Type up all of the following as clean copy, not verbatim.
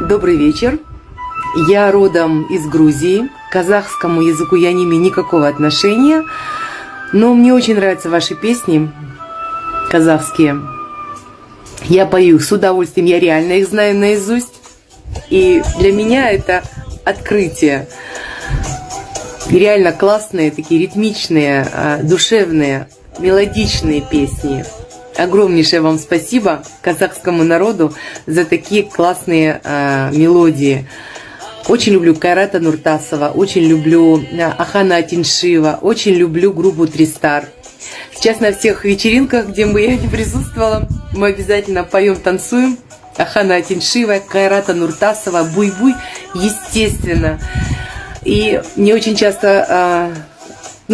Добрый вечер. Я родом из Грузии. К казахскому языку я не имею никакого отношения. Но мне очень нравятся ваши песни казахские. Я пою их с удовольствием. Я реально их знаю наизусть. И для меня это открытие. Реально классные, такие ритмичные, душевные, мелодичные песни. Огромнейшее вам спасибо казахскому народу за такие классные мелодии. Очень люблю Кайрата Нуртасова, очень люблю Ахана Атиншиева, очень люблю группу Тристар. Сейчас на всех вечеринках, где бы я не присутствовала, мы обязательно поем, танцуем. Ахана Атиншиева, Кайрата Нуртасова, Буй-Буй, естественно. И мне очень часто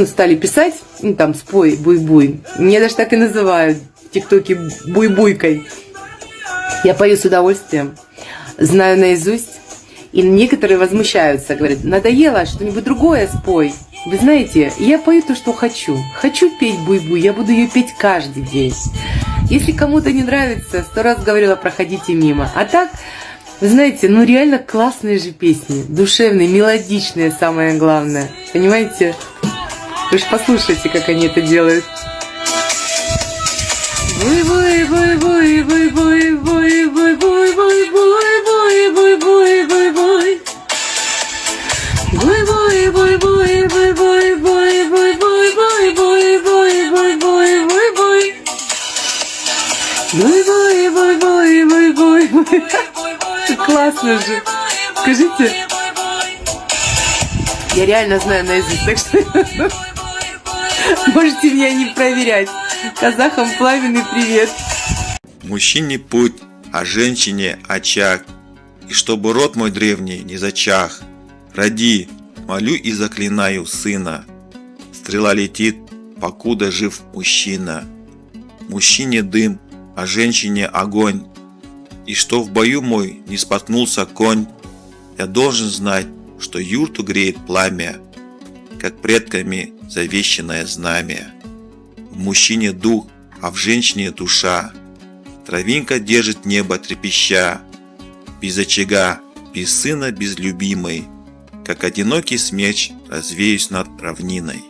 стали писать, там, спой, Буй-Буй. Меня даже так и называют в ТикТоке Буй-Буйкой. Я пою с удовольствием, знаю наизусть. И некоторые возмущаются, говорят, надоело, что-нибудь другое спой. Вы знаете, я пою то, что хочу. Хочу петь Буй-Буй, я буду ее петь каждый день. Если кому-то не нравится, 100 раз говорила, проходите мимо. А так, вы знаете, реально классные же песни. Душевные, мелодичные, самое главное. Понимаете? Вы же послушайте, как они это делают. Буй-буй, буй-буй, буй-буй, буй-буй, буй-буй, буй-буй, буй-буй, буй-буй. Буй-буй, буй-буй, буй-буй, буй-буй, буй-буй, буй-буй, буй-буй, буй-буй. Буй-буй, буй-буй, буй-буй, буй. Классно же. Скажите. Я реально знаю наизусть, так что можете меня не проверять. Казахам пламенный привет. Мужчине путь, а женщине очаг. И чтобы род мой древний не зачах. Роди, молю и заклинаю сына. Стрела летит, покуда жив мужчина. Мужчине дым, а женщине огонь. И что в бою мой не споткнулся конь, я должен знать, что юрту греет пламя, как предками завещанное знамя. В мужчине дух, а в женщине душа. Травинка держит небо трепеща. Без очага, без сына, без любимой, как одинокий смерч развеюсь над равниной.